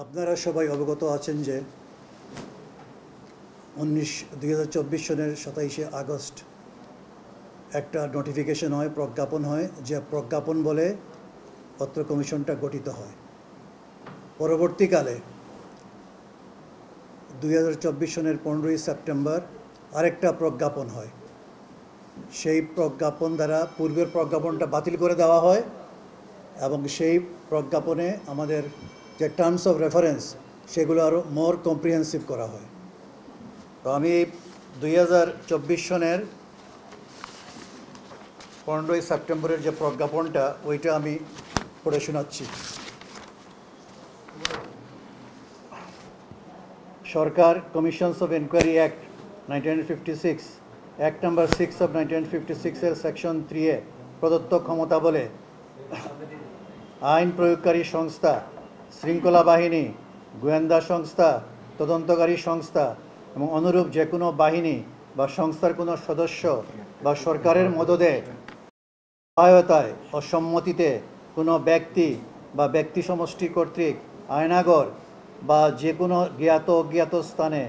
আপনারা সবাই অবগত আছেন যে 2024 সনের 27শে আগস্ট একটা নোটিফিকেশন হয়, প্রজ্ঞাপন হয়, যে প্রজ্ঞাপন বলে পত্র কমিশনটা গঠিত হয়। পরবর্তীকালে 2024 সনের 15ই সেপ্টেম্বর আরেকটা প্রজ্ঞাপন হয়। সেই প্রজ্ঞাপন দ্বারা পূর্বের প্রজ্ঞাপনটা বাতিল করে দেওয়া হয় এবং সেই প্রজ্ঞাপনে আমাদের যে টার্মস অফ রেফারেন্স সেগুলো আরও মোর কম্প্রিহেন্সিভ করা হয়। তো আমি 2024 সনের 15ই সেপ্টেম্বরের যে প্রজ্ঞাপনটা ওইটা আমি পড়ে শোনাচ্ছি। সরকার commissions of enquiry act 1956 act number 6 of 1956 এর সেকশন 3 এ প্রদত্ত ক্ষমতা বলে আইন প্রয়োগকারী সংস্থা, শৃঙ্খলা বাহিনী, গোয়েন্দা সংস্থা, তদন্তকারী সংস্থা এবং অনুরূপ যে কোনো বাহিনী বা সংস্থার কোনো সদস্য বা সরকারের মদদে সহায়তায় ও সম্মতিতে কোনো ব্যক্তি বা ব্যক্তি সমষ্টি কর্তৃক আয়নাগর বা যে কোনো জ্ঞাত অজ্ঞাত স্থানে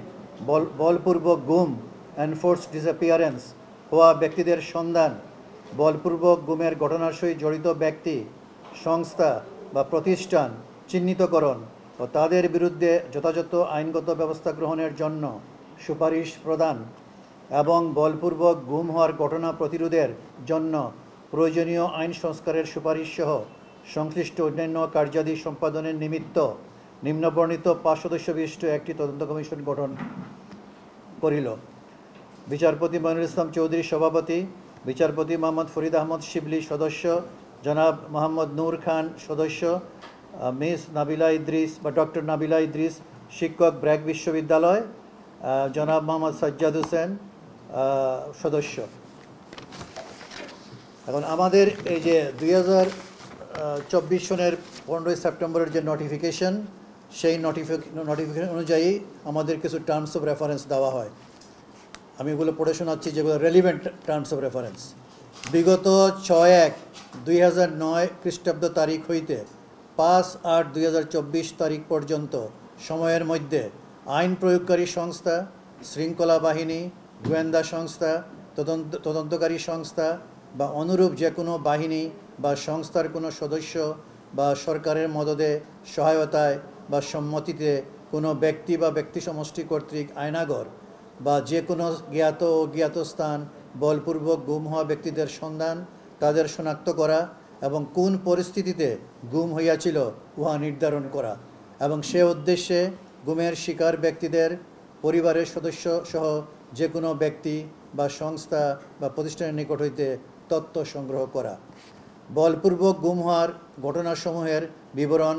বলপূর্বক গুম, এনফোর্সড ডিসঅ্যাপিয়ারেন্স হওয়া ব্যক্তিদের সন্ধান, বলপূর্বক গুমের ঘটনার সহিত জড়িত ব্যক্তি, সংস্থা বা প্রতিষ্ঠান চিহ্নিতকরণ ও তাদের বিরুদ্ধে যথাযথ আইনগত ব্যবস্থা গ্রহণের জন্য সুপারিশ প্রদান এবং বলপূর্বক গুম হওয়ার ঘটনা প্রতিরোধের জন্য প্রয়োজনীয় আইন সংস্কারের সুপারিশ সহ সংশ্লিষ্ট অন্যান্য কার্যাদি সম্পাদনের নিমিত্ত নিম্নবর্ণিত 5 সদস্য বিশিষ্ট একটি তদন্ত কমিশন গঠন করিল। বিচারপতি মনিরুল ইসলাম চৌধুরী সভাপতি, বিচারপতি মোহাম্মদ ফরিদ আহমদ শিবলি সদস্য, জনাব মোহাম্মদ নূর খান সদস্য, মিস নাবিলা ইদ্রিস বা ডক্টর নাবিলা ইদ্রিস শিক্ষক, ব্র্যাক বিশ্ববিদ্যালয়, জনাব মোহাম্মদ সাজ্জাদ হোসেন সদস্য। এখন আমাদের এই যে 2024 সনের 15ই সেপ্টেম্বরের যে নোটিফিকেশন, সেই নোটিফিকেশন অনুযায়ী আমাদের কিছু টার্মস অফ রেফারেন্স দেওয়া হয়। আমি এগুলো পড়ে শোনাচ্ছি যেগুলো রেলিভেন্ট টার্মস অফ রেফারেন্স। বিগত 6/1/2009 খ্রিস্টাব্দ তারিখ হইতে 5/8/2024 তারিখ পর্যন্ত সময়ের মধ্যে আইন প্রয়োগকারী সংস্থা, শৃঙ্খলা বাহিনী, গোয়েন্দা সংস্থা, তদন্তকারী সংস্থা বা অনুরূপ যে কোনো বাহিনী বা সংস্থার কোনো সদস্য বা সরকারের মদদে সহায়তায় বা সম্মতিতে কোনো ব্যক্তি বা ব্যক্তি সমষ্টি কর্তৃক আয়নাগর বা যে কোনো জ্ঞাত ও অজ্ঞাত স্থান বলপূর্বক গুম হওয়া ব্যক্তিদের সন্ধান, তাদের শনাক্ত করা এবং কোন পরিস্থিতিতে গুম হইয়াছিল উহা নির্ধারণ করা এবং সে উদ্দেশ্যে গুমের শিকার ব্যক্তিদের পরিবারের সদস্য সহ যে কোনো ব্যক্তি বা সংস্থা বা প্রতিষ্ঠানের নিকট হইতে তথ্য সংগ্রহ করা, বলপূর্বক গুম হওয়ার ঘটনাসমূহের বিবরণ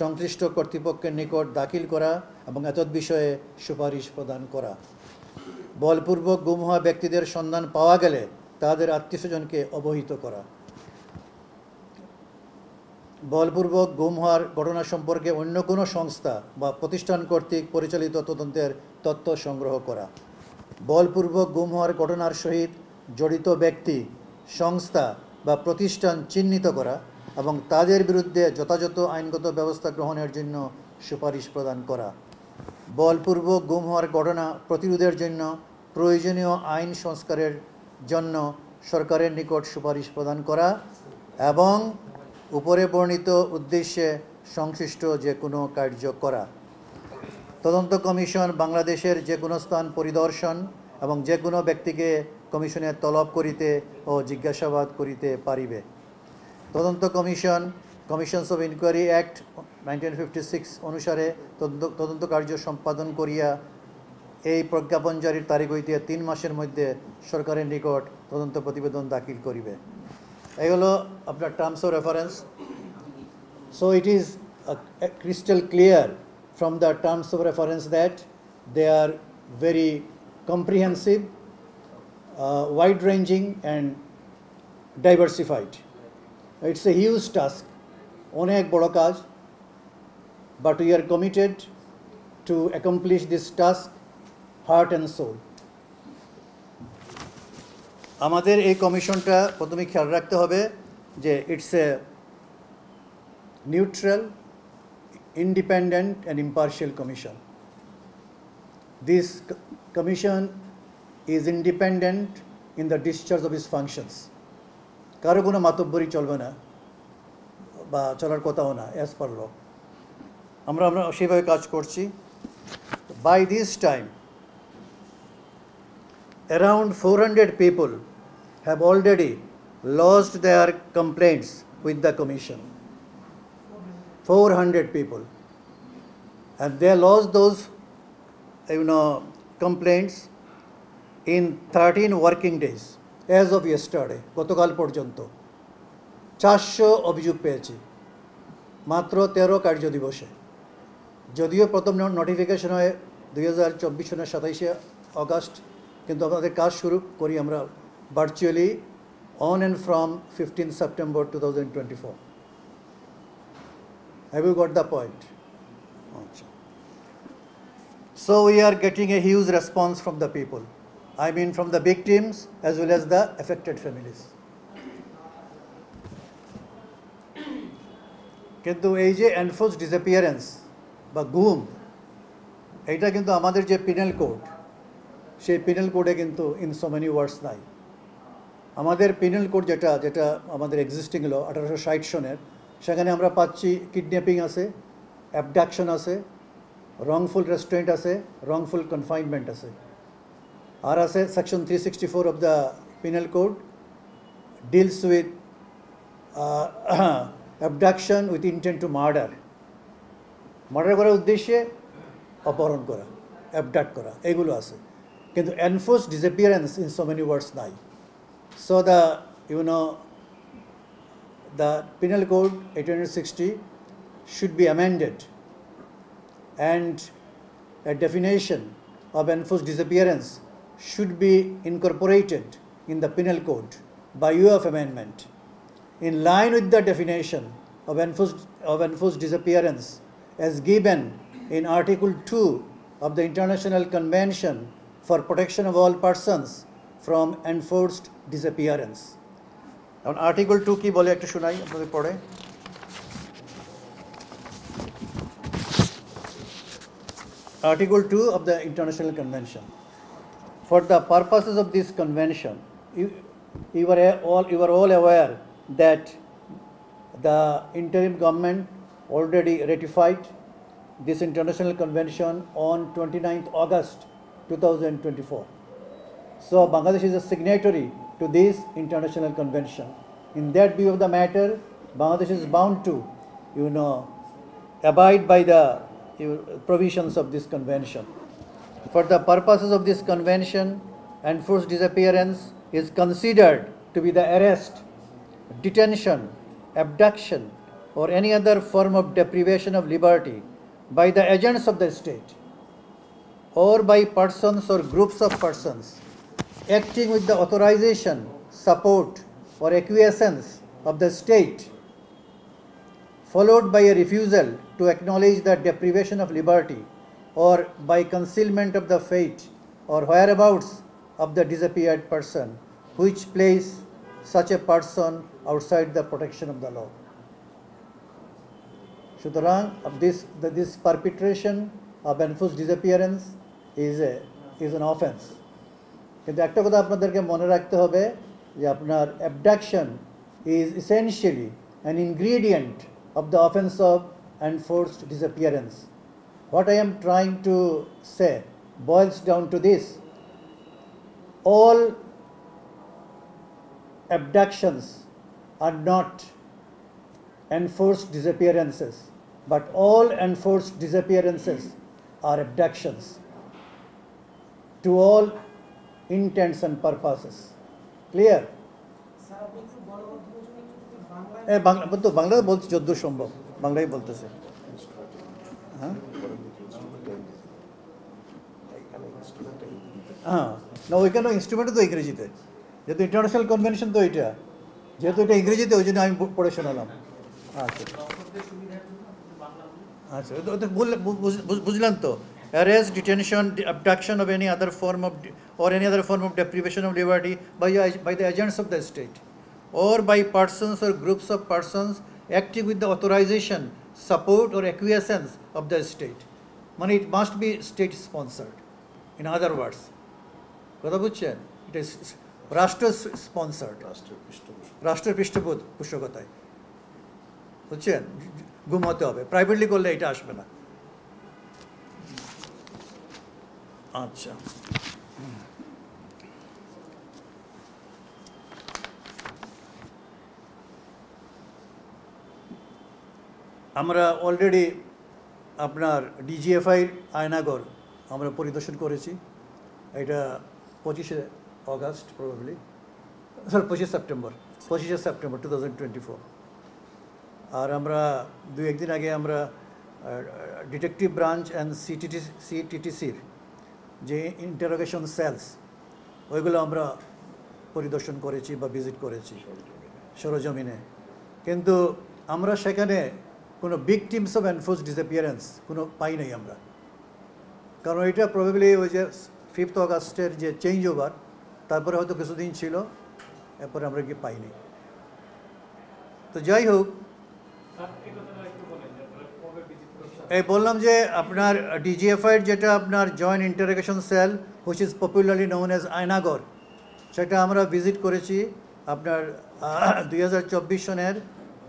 সংশ্লিষ্ট কর্তৃপক্ষের নিকট দাখিল করা এবং এতদ বিষয়ে সুপারিশ প্রদান করা, বলপূর্বক গুম হওয়া ব্যক্তিদের সন্ধান পাওয়া গেলে তাদের আত্মীয়স্বজনকে অবহিত করা, বলপূর্বক গুম হওয়ার ঘটনা সম্পর্কে অন্য কোনো সংস্থা বা প্রতিষ্ঠান কর্তৃক পরিচালিত তদন্তের তথ্য সংগ্রহ করা, বলপূর্বক গুম হওয়ার ঘটনার সহিত জড়িত ব্যক্তি, সংস্থা বা প্রতিষ্ঠান চিহ্নিত করা এবং তাদের বিরুদ্ধে যথাযথ আইনগত ব্যবস্থা গ্রহণের জন্য সুপারিশ প্রদান করা, বলপূর্বক গুম হওয়ার ঘটনা প্রতিরোধের জন্য প্রয়োজনীয় আইন সংস্কারের জন্য সরকারের নিকট সুপারিশ প্রদান করা এবং উপরে বর্ণিত উদ্দেশ্যে সংশ্লিষ্ট যে কোনো কার্য করা। তদন্ত কমিশন বাংলাদেশের যে কোনো স্থান পরিদর্শন এবং যে কোনো ব্যক্তিকে কমিশনের তলব করিতে ও জিজ্ঞাসাবাদ করিতে পারিবে। তদন্ত commission commissions of inquiry act 1956 অনুসারে তদন্ত কার্য সম্পাদন করিয়া এই প্রজ্ঞাপন জারির তারিখ হইতে 3 মাসের মধ্যে সরকারের নিকট তদন্ত প্রতিবেদন দাখিল করিবে। এই হলো আপনার terms of reference. So it is crystal clear from the terms of reference that they are very comprehensive, wide-ranging and diversified. It's a huge task, অনেক বড় কাজ, but we are committed to accomplish this task heart and soul. আমাদের এই কমিশনটা প্রথমে খেয়াল রাখতে হবে যে it's a neutral, independent and impartial commission. This commission is independent in the discharge of its functions. কারো কোনো মাতব্বরি চলবে না বা চলার কথাও না as per law. আমরা সেভাবে কাজ করছি. By this time, around 400 people have already lodged their complaints with the commission. 400 people. And they lodged those complaints in 13 working days as of yesterday. গতকাল পর্যন্ত 400 অভিযোগ পেয়েছি মাত্র 13 কার্য দিবসে। যদিও প্রথম নোটিফিকেশন হয় 2024 সনের 27 অগাস্ট, কিন্তু আমাদের কাজ শুরু করি আমরা virtually on and from 15 September 2024. Have you got the point? So we are getting a huge response from the people. I mean from the victims as well as the affected families. কিন্তু এই যে enforced disappearance বা গুম, এইটা কিন্তু আমাদের যে penal code, সেই পিনাল কোডে কিন্তু ইন সো মেনি ওয়ার্ডস নাই। আমাদের পিনাল কোড যেটা আমাদের এক্সিস্টিং ল 1860 সনের, সেখানে আমরা পাচ্ছি কিডন্যাপিং আছে, অ্যাবডাকশন আছে, wrongful restraint আছে, wrongful confinement আছে, আর আছে section 364 of the penal code deals with abduction with intent to murder, murder করার উদ্দেশ্যে অপহরণ করা, অ্যাবডাক্ট করা, এগুলো আছে। কিন্তু enforce disappearance in so many words নাই। So the penal code 1860 should be amended, and a definition of enforced disappearance should be incorporated in the penal code by way of amendment in line with the definition of enforced disappearance as given in Article 2 of the International Convention for Protection of All Persons from Enforced Disappearance. এখন article 2 কি বলে একটু শোনাই আপনাদের পড়ে। Article 2 of the International Convention. For the purposes of this convention, you are all aware that the interim government already ratified this international convention on 29th August 2024. So Bangladesh is a signatory to this international convention. In that view of the matter, Bangladesh is bound to, abide by the provisions of this convention. For the purposes of this convention, enforced disappearance is considered to be the arrest, detention, abduction, or any other form of deprivation of liberty by the agents of the state or by persons or groups of persons acting with the authorization, support, or acquiescence of the state, followed by a refusal to acknowledge the deprivation of liberty or by concealment of the fate or whereabouts of the disappeared person, which place such a person outside the protection of the law. সুতরাং this perpetration of enforced disappearance is an offense. কিন্তু একটা কথা আপনাদেরকে মনে রাখতে হবে যে আপনার abduction is essentially an ingredient of the offense of enforced disappearance. What I am trying to say boils down to this: all abductions are not enforced disappearances, but all enforced disappearances are abductions to all intents and purposes. Clear? Bangla বলছি যদ্দূর সম্ভব, বাংলাই বলতেছে। হ্যাঁ, না ওইখানে ইনস্ট্রুমেন্টও তো ইংরেজিতে, যেহেতু ইন্টারন্যাশনাল কনভেনশন তো এটা, যেহেতু এটা ইংরেজিতে, ওই জন্য আমি পড়ে শোনালাম। আচ্ছা, বুঝলাম তো। Arrest, detention, abduction of any other form of or any other form of deprivation of liberty by the agents of the state or by persons or groups of persons acting with the authorization, support or acquiescence of the state. মানে it must be state sponsored. In other words, কথা বুঝছেন, it is রাষ্ট্র sponsored, রাষ্ট্রের পৃষ্ঠপোষকতায়, বুঝছেন, ঘুমাতে হবে, privately করলে এটা আসবে না। আচ্ছা, আমরা অলরেডি আপনার ডিজিএফআই আয়নাগর আমরা পরিদর্শন করেছি। এটা 25শে অগাস্ট প্রবাবলি, সরি 25শে সেপ্টেম্বর 2024। আর আমরা দু একদিন আগে আমরা ডিটেকটিভ ব্রাঞ্চ অ্যান্ড সিটিটিসির যে ইন্টারোগেশন সেলস ওইগুলো আমরা পরিদর্শন করেছি বা ভিজিট করেছি সরজমিনে। কিন্তু আমরা সেখানে কোনো ভিকটিমস অফ এনফোর্সড ডিসঅ্যাপিয়ারেন্স কোনো পাই নাই আমরা, কারণ এটা প্রবাবলি ওই যে 5th অগাস্টের যে চেঞ্জ ওভার, তারপরে হয়তো কিছুদিন ছিল, এরপরে আমরা কি পাইনি। তো যাই হোক, এই বললাম যে আপনার ডিজিএফআইয়ের যেটা আপনার joint interrogation cell which is popularly known as Aynaghar, সেটা আমরা ভিজিট করেছি আপনার 2024 সনের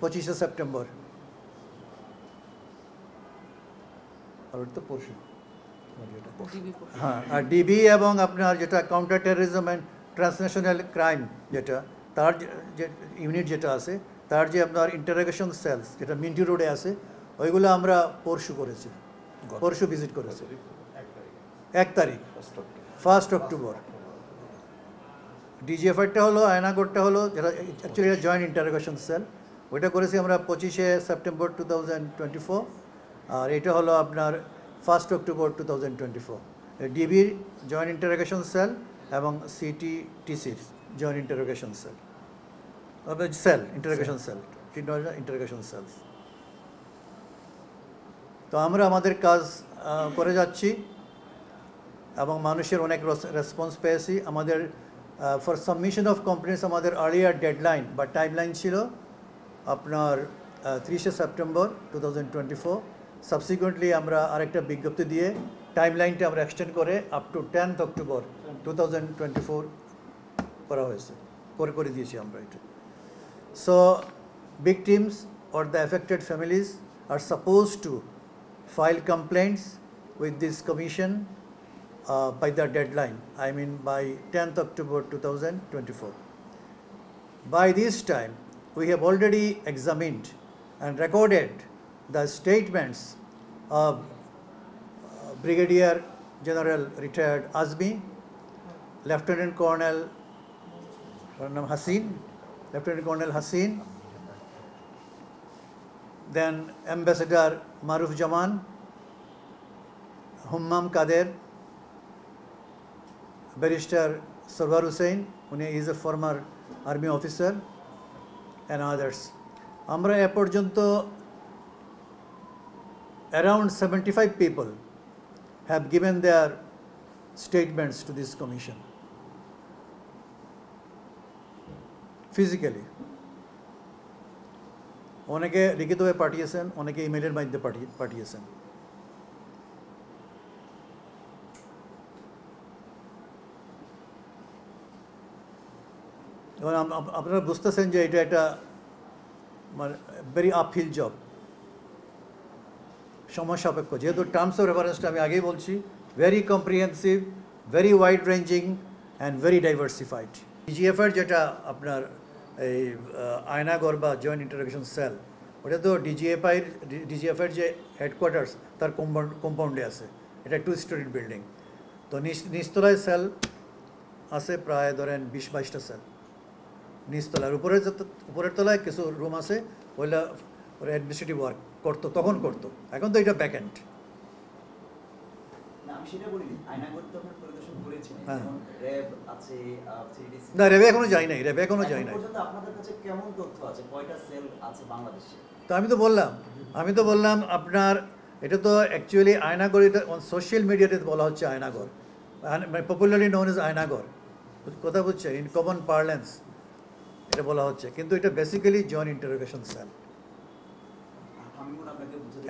25শে সেপ্টেম্বর। আর তো পরশু, হ্যাঁ। আর ডিবি এবং আপনার যেটা counter terrorism and transnational crime যেটা, তার যে ইউনিট যেটা আছে, তার যে আপনার ইন্টারোগেশন সেলস যেটা মিন্টি রোডে আছে, ওইগুলো আমরা পরশু ভিজিট করেছি 1 তারিখ 1 অক্টোবর। ডিজিএফআইটা হলো, আয়নাগরটা হলো যেটা অ্যাকচুয়ালি এটা জয়েন্ট ইন্টারোগেশন সেল, ওইটা করেছি আমরা 25শে সেপ্টেম্বর 2024। আর এটা হলো আপনার 1 অক্টোবর 2024। ডিবির জয়েন্ট ইন্টারোগেশন সেল এবং সিটিটিসির জয়েন্ট ইন্টারোগেশন ইন্টারোগেশন সেলস। তো আমরা আমাদের কাজ করে যাচ্ছি এবং মানুষের অনেক রেসপন্স পেয়েছি। আমাদের ফর সাবমিশন অফ কমপ্লেন্টস আমাদের আর্লিয়ার ডেডলাইন বা টাইমলাইন ছিল আপনার 30শে সেপ্টেম্বর 2024। সাবসিকুয়েন্টলি আমরা আরেকটা বিজ্ঞপ্তি দিয়ে টাইমলাইনটা আমরা এক্সটেন্ড করে আপ টু 10th অক্টোবর 2024 করা হয়েছে, করে দিয়েছি আমরা এটা। So victims or the affected families are supposed to file complaints with this commission by the deadline, I mean by 10th October 2024. By this time, we have already examined and recorded the statements of Brigadier General retired Azmi, Lieutenant Colonel Haseen, then Ambassador Maruf Jaman, Hummam Kader, Barrister Sarwar Hussain, he is a former army officer, and others. আমরা এ পর্যন্ত around 75 people have given their statements to this commission physically. অনেকে লিখিতভাবে পাঠিয়েছেন, অনেকে ইমেলের মাধ্যমে পাঠিয়েছেন। এবং আপনারা বুঝতেছেন যে এটা একটা মানে ভেরি আপহিল জব, সময় সাপেক্ষ, যেহেতু টার্মস অফ রেফারেন্সটা আমি আগেই বলছি, very comprehensive, very wide ranging and very diversified. ডিজিএফআইয়ের যেটা আপনার এই আয়নাগর বা জয়েন্ট ইন্টারোগেশন সেল, ওটা তো ডিজিএফআইয়ের যে হেডকোয়ার্টার্স তার কম্পাউন্ডে আছে। এটা 2 স্টোরিড বিল্ডিং। তো নিচতলায় সেল আছে প্রায় ধরেন 20-22টা সেল নিচতলায়। উপরের তলায় কিছু রুম আছে, ওইটা ওরা অ্যাডমিনিস্ট্রেটিভ ওয়ার্ক তখন করতো, এখন তো এটা ব্যাক এন্ড। না, র্যাবে এখনো যাই নাই। তো আমি তো বললাম আপনার এটা তো অ্যাকচুয়ালি আয়নাগর, এটা সোশ্যাল মিডিয়াতে বলা হচ্ছে আয়নাগর, মানে পপুলারলি নোন এজ আয়নাগর, কথা বুঝছেন, ইন কমন পার্লেন্স এটা বলা হচ্ছে, কিন্তু এটা বেসিক্যালি জয়েন্ট ইন্টারোগেশন সেল।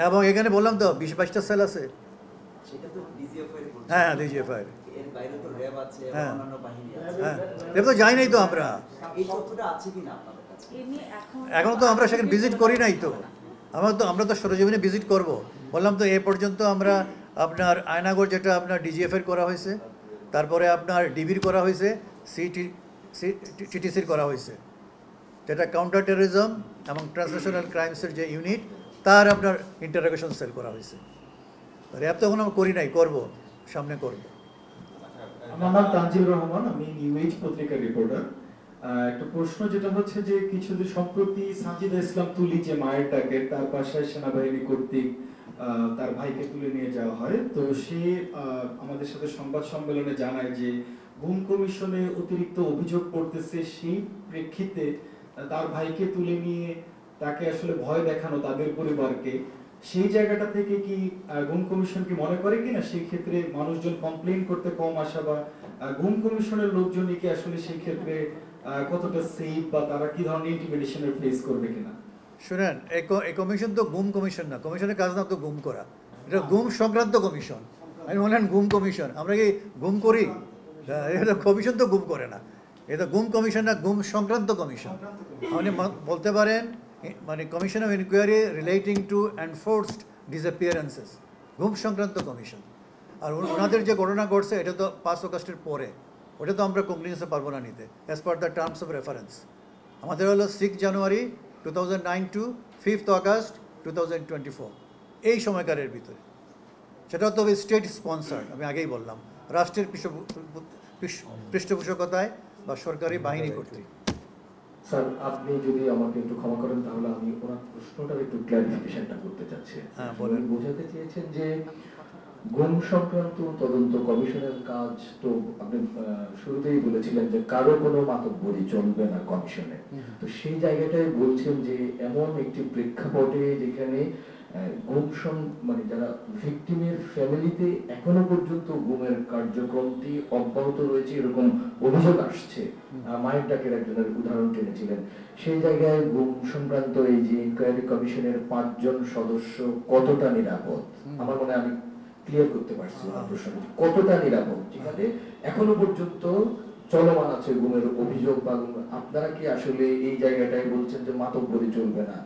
এবং এখানে বললাম তো 20-22টা সেল আছে। সেটা তো ডিজিএফআই এর বলছেন। হ্যাঁ ডিজিএফআই এর বাইরে তো র্যাব আছে এবং হ্যাঁ। অন্যান্য বাহিনী আছে। হ্যাঁ এটা তো যাই নাই তো আমরা, এই তথ্যটা আছে কিনা আপনাদের কাছে? এখন তো আমরা সেখানে ভিজিট করি নাই তো। আমরা তো সরজমিনে ভিজিট করব। বললাম তো এ পর্যন্ত আমরা আপনার আয়নাগর যেটা আপনার ডিজিএফের করা হয়েছে, তারপরে আপনার ডিবির করা হয়েছে, টিটিসির করা হয়েছে, যেটা কাউন্টার টেররিজম এবং ট্রান্সন্যাশনাল ক্রাইমসের যে ইউনিট, তার আপনার ইন্টারোগেশন সেল করা হয়েছে। র্যাব তো এখন আমরা করি নাই, করব, সামনে করব। আমার নাম তানজিল রহমান, আমি নিউ এজ পত্রিকার রিপোর্টার। একটা প্রশ্ন যেটা হচ্ছে যে কিছুদিন সম্প্রতি সাজিদা ইসলাম তুলি যে মায়ের ডাকে তার বাসায় সেনাবাহিনী কর্তৃক তার ভাইকে তুলে নিয়ে যাওয়া হয়। তো সে আমাদের সাথে সংবাদ সম্মেলনে জানায় যে গুম কমিশনে অতিরিক্ত অভিযোগ করতেছে, সেই প্রেক্ষিতে তার ভাইকে তুলে নিয়ে তাকে আসলে ভয় দেখানো তাদের পরিবারকে, সেই জায়গাটা থেকে কি গুম কমিশন কি মনে করে কিনা সেই ক্ষেত্রে মানুষজন কমপ্লেইন করতে কম আসা, বা গুম কমিশনের লোকজনই কি আসলে সেই ক্ষেত্রে কতটা সেফ, বা তারা কি ধরনের ইন্টিমিডেশনের ফেস করবে কিনা? শুনেন, এই কমিশন তো গুম কমিশন না, কমিশনের কাজ না তো গুম করা, এটা গুম সংক্রান্ত কমিশন। আমি বললেন গুম কমিশন, আমরা কি গুম করি? এটা কমিশন তো গুম করে না, এটা গুম কমিশন না, গুম সংক্রান্ত কমিশন। আপনি বলতে পারেন মানে commission of inquiry relating to enforced disappearances, গুম সংক্রান্ত কমিশন। আর ওনাদের যে ঘটনা ঘটছে এটা তো 5 আগস্টের পরে, ওটা তো আমরা কংগ্রেসে পারবো না নিতে as per the terms of reference. আমাদের হলো 6 জানুয়ারি 2009 টু 5 আগস্ট 2024, এই সময়কালের ভিতরে। সেটা তো স্টেট স্পন্সার্ড, আমি আগেই বললাম, রাষ্ট্রের পৃষ্ঠপোষকতায় বা সরকারি বাহিনী কর্তৃক। স্যার, আপনি যদি আমাকে একটু ক্ষমা করেন তাহলে আমি ওনার প্রশ্নটার একটু ক্লারিফিকেশনটা করতে চাচ্ছি। হ্যাঁ বলেন। বোঝাতে চেয়েছেন যে গুম সংক্রান্ত তদন্ত কমিশনের কাজ, তো আপনি শুরুতেই বলেছিলেন যে কারো কোনো মাতব্বরি চলবে না কমিশনে। তো সেই জায়গাটায় বলছেন যে এমন একটি প্রেক্ষাপটে যেখানে গুম মানে যারা ভিকটিমের ফ্যামিলিতে এখনো পর্যন্ত গুমের কার্যক্রমটি অব্যাহত রয়েছে এরকম অভিযোগ আসছে, মায়ের ডাকের একজনের উদাহরণ টেনেছিলেন। সেই জায়গায় গুম সংক্রান্ত এই যে ইনকোয়ারি কমিশনের 5 জন সদস্য কতটা নিরাপদ? আমার মনে হয় আমি ক্লিয়ার করতে পারছি আমার প্রশ্নটা, কতটা নিরাপদ যেখানে এখনো পর্যন্ত চলমান আছে গুমের অভিযোগ, বা আপনারা কি আসলে এই জায়গাটায় বলছেন যে মাতব্বরি চলবে না,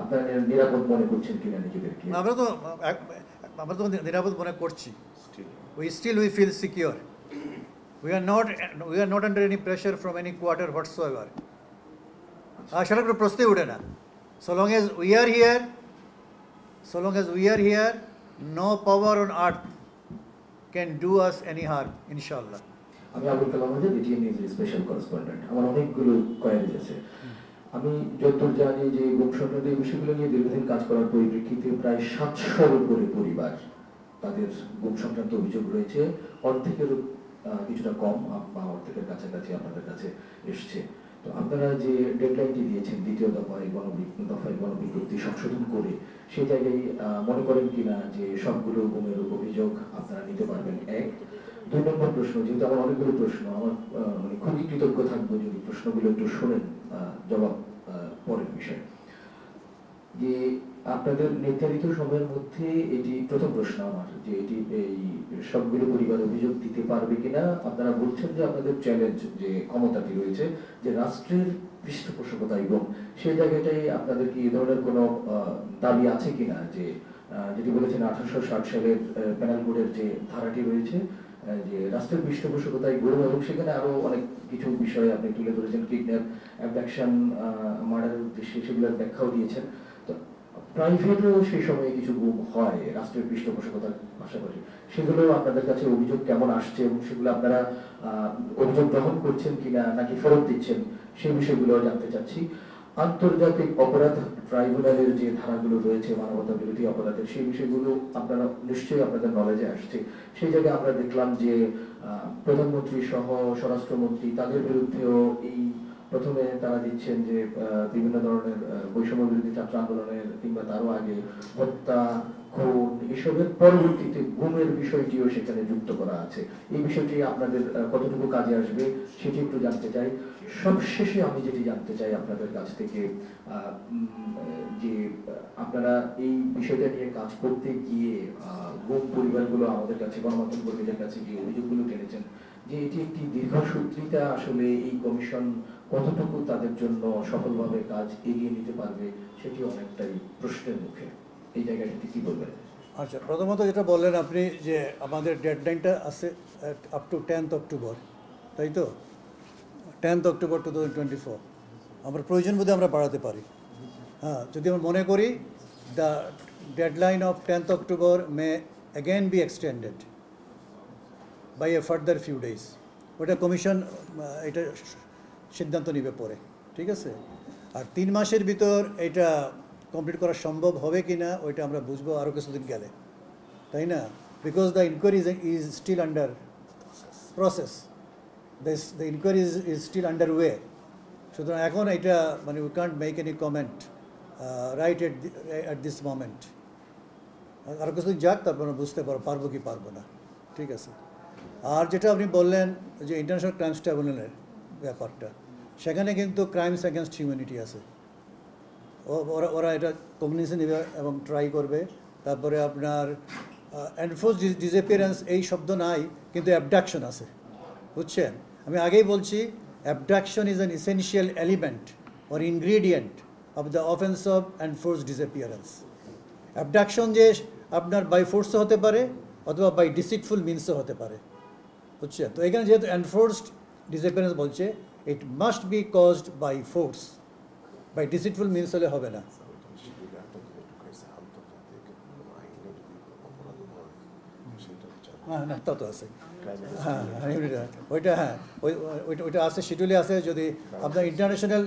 আপনারা নিরাপদ মনে করছেন কিনা নিজেদেরকে? আমরা তো নিরাপদ মনে করছি। we feel secure. We are not under any pressure from any quarter whatsoever. সেটা কোনো প্রশ্নই ওঠে না। so long as we are here, no power on earth can do us any harm, inshallah. আমি আবুল কালাম আজাদ, এটিএন নিউজের স্পেশাল করেসপন্ডেন্ট। আমার অনেকগুলো queries আছে। আমি যতদূর জানি যে গুম সংক্রান্ত এই বিষয়গুলো নিয়ে দীর্ঘদিন কাজ করার পরিপ্রেক্ষিতে প্রায় 700-র উপরে পরিবার তাদের গুম সংক্রান্ত অভিযোগ রয়েছে, অর্ধেকেরও কিছুটা কম বা অর্ধেকের কাছাকাছি আপনাদের কাছে এসছে। তো আপনারা যে ডেডলাইনটি দিয়েছেন দ্বিতীয় দফায় গণবিজ্ঞপ্তি সংশোধন করে, সেই জায়গায় মনে করেন কিনা যে সবগুলো গুমের অভিযোগ আপনারা নিতে পারবেন? 1। 2 নম্বর প্রশ্ন, যেহেতু আমার অনেকগুলো প্রশ্ন, আমার মানে খুবই কৃতজ্ঞ থাকবো যদি প্রশ্নগুলো একটু শোনেন, জবাব পরের বিষয়। যে আপনাদের নির্ধারিত সময়ের মধ্যে, এটি প্রথম প্রশ্ন আমার, যে এটি এই সবগুলো পরিবার অভিযোগ দিতে পারবে কিনা? আপনারা বলছেন যে আপনাদের চ্যালেঞ্জ, যে ক্ষমতাটি রয়েছে যে রাষ্ট্রের পৃষ্ঠপোষকতা, এবং সেই জায়গাটাই আপনাদের কি এই ধরনের কোনো দাবি আছে কিনা? যে যেটি বলেছেন 1860 সালের প্যানেল কোডের যে ধারাটি রয়েছে, যে রাষ্ট্রের পৃষ্ঠপোষকতায় গুম, এবং সেখানে আরো অনেক কিছু বিষয় আপনি তুলে ধরেছেন, কিডন্যাপ, অ্যাবডাকশন, মার্ডারের উদ্দেশ্যে, সেগুলোর ব্যাখ্যাও দিয়েছেন। তো প্রাইভেটও সেই সময়ে কিছু গুম হয় রাষ্ট্রের পৃষ্ঠপোষকতার পাশাপাশি, সেগুলো আপনাদের কাছে অভিযোগ কেমন আসছে, এবং সেগুলো আপনারা অভিযোগ গ্রহণ করছেন কিনা নাকি ফেরত দিচ্ছেন, সেই বিষয়গুলো জানতে চাচ্ছি। আন্তর্জাতিক অপরাধ ট্রাইব্যুনালের যে ধারাগুলো রয়েছে মানবতা বিরোধী অপরাধের, সেই বিষয়গুলো আপনারা নিশ্চয়ই আপনাদের নলেজে আসছে। সেই জায়গায় আমরা দেখলাম যে প্রধানমন্ত্রী সহ স্বরাষ্ট্রমন্ত্রী, তাদের বিরুদ্ধেও এই প্রথমে তারা দিচ্ছেন যে বিভিন্ন ধরনের বৈষম্য বিরোধী ছাত্র আন্দোলনের কিংবা তারও আগে হত্যা, খুন এসবের পরবর্তীতে গুমের বিষয়টিও সেখানে যুক্ত করা আছে। এই বিষয়টি আপনাদের কতটুকু কাজে আসবে সেটি একটু জানতে চাই। সবশেষে আমি যেটি জানতে চাই আপনাদের কাছ থেকে যে আপনারা এই বিষয়টা নিয়ে কাজ করতে গিয়ে গুম পরিবারগুলো আমাদের কাছে, গণমাধ্যম কর্মীদের কাছে যে অভিযোগগুলো টেনেছেন যে এটি একটি দীর্ঘসূত্রিতা, আসলে এই কমিশন কতটুকু তাদের জন্য সফলভাবে কাজ এগিয়ে নিতে পারবে সেটি অনেকটাই প্রশ্নের মুখে। এই জায়গাটি কি বলবেন? আচ্ছা, প্রথমত যেটা বললেন আপনি যে আমাদের ডেডলাইনটা আছে আপ টু 10th অক্টোবর, তাই তো? 10th October 2024। আমরা প্রয়োজন বোধে আমরা বাড়াতে পারি। হ্যাঁ, যদি আমরা মনে করি the deadline of 10th October may again be extended by a further few days, ওটা কমিশন এটা সিদ্ধান্ত নিবে পরে, ঠিক আছে? আর 3 মাসের ভিতর এটা কমপ্লিট করা সম্ভব হবে কি না ওইটা আমরা বুঝবো আরও কিছুদিন গেলে, তাই না? Because the inquiry is still under process, the inquiry is still under way. সুতরাং এখন এটা মানে we can't make any comment right at this moment. আরও কিছুদিন যাক, তারপর আমরা বুঝতে পারবো কি পারবো না, ঠিক আছে? আর যেটা আপনি বললেন যে ইন্টারন্যাশনাল ক্রাইমস ট্রাইব্যুনালের ব্যাপারটা, সেখানে কিন্তু ক্রাইমস অ্যাগেনস্ট হিউম্যানিটি আছে। ওরা এটা কগনিশন নেবে এবং ট্রাই করবে। তারপরে আপনার এনফোর্স ডিসঅ্যাপিয়ারেন্স এই শব্দ নাই, কিন্তু অ্যাবডাকশন আছে, বুঝছেন? আমি আগেই বলছি abduction is an essential element or ingredient of the offence of enforce disappearance. Abduction যে আপনার বাই ফোর্সও হতে পারে অথবা বাই ডিসিটফুল মিনসও হতে পারে, বুঝছেন? তো এখানে যেহেতু এনফোর্সড ডিসঅ্যাপিয়ারেন্স বলছে, it must be caused by force, by deceitful means হলে হবে না। হ্যাঁ, না তা তো আছে, হ্যাঁ ওইটা, হ্যাঁ ওইটা আছে, শিডিউলে আছে। যদি আপনার ইন্টারন্যাশনাল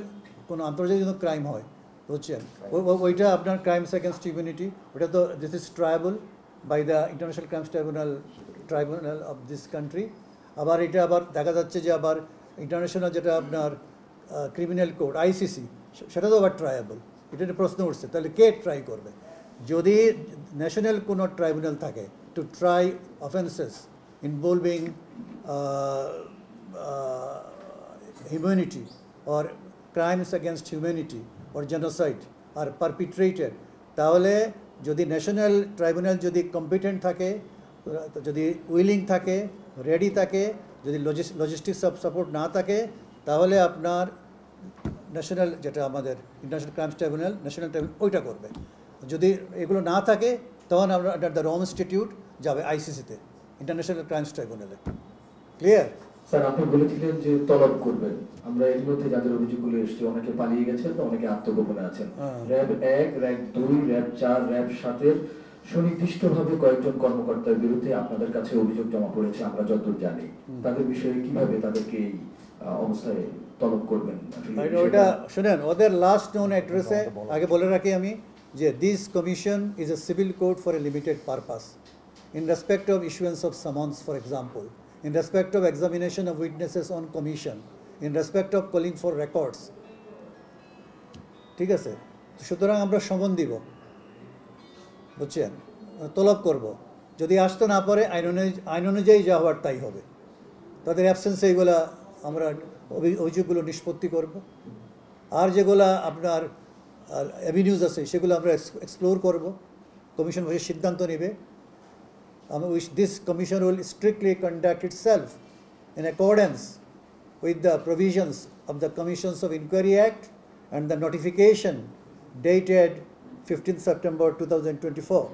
কোনো আন্তর্জাতিক কোনো ক্রাইম হয়, বুঝছেন, ওইটা আপনার ক্রাইমস অ্যাগেন্সট হিউম্যানিটি, ওটা তো this is triable by the International Crimes Tribunal of this country. আবার এটা আবার দেখা যাচ্ছে যে আবার ইন্টারন্যাশনাল যেটা আপনার ক্রিমিনাল কোড আইসিসি, সেটা তো আবার ট্রায়াবল। এটা প্রশ্ন উঠছে, তাহলে কে ট্রাই করবে? যদি ন্যাশনাল কোনো ট্রাইব্যুনাল থাকে to try offences involving humanity or crimes against humanity or genocide are perpetrated, তাহলে যদি ন্যাশনাল ট্রাইব্যুনাল যদি কম্পিটেন্ট থাকে, যদি উইলিং থাকে, রেডি থাকে, যদি লজিস্টিক্স সাপোর্ট না থাকে, তাহলে আপনার ন্যাশনাল যেটা আমাদের international Crimes tribunal, national tribunal ওইটা করবে। যদি এগুলো না থাকে তখন আমরা আন্ডার দ্য রম ইনস্টিটিউট যাবে আইসিসিতে, ইন্টারন্যাশনাল ক্রাইমস ট্রাইব্যুনালে। ক্লিয়ার? স্যার, আপনি বলেছিলেন যে তলব করবেন। আমরা ইতিমধ্যে যাদের অভিযোগগুলো এসেছে, অনেকে পালিয়ে গেছেন, অনেকে আত্মগোপনে আছেন। র্যাব 1, র্যাব 2, র্যাব 4, র্যাব 7 এর সুনির্দিষ্টভাবে কয়েকজন কর্মকর্তার বিরুদ্ধে আপনাদের কাছে অভিযোগ জমা পড়েছে, আমরা যতদূর জানি। তাদের বিষয়ে কিভাবে তাদেরকে এই অবস্থায় তলব করবেন? ওইটা শুনেন, ওদের লাস্ট নোন অ্যাড্রেসে আগে বলে রাখি আমি যে this commission is a civil code for a limited purpose in respect of issuance of someone's, for example, in respect of examination of witnesses on commission, in respect of calling for records, ঠিক আছে? সুতরাং আমরা সমন দিব, বুঝছেন, তলব করব। যদি আসতে না পারে আইন অনুযায়ী যা হওয়ার তাই হবে। তাদের অ্যাবসেন্সে এইগুলা আমরা অভিযোগগুলো নিষ্পত্তি করব। আর যেগুলা আপনার অ্যাভিনিউজ আছে সেগুলো আমরা এক্সপ্লোর করব, কমিশন বসে সিদ্ধান্ত নেবে। This commission will strictly conduct itself in accordance with the provisions of the Commissions of Inquiry Act and the notification dated 15th September 2024.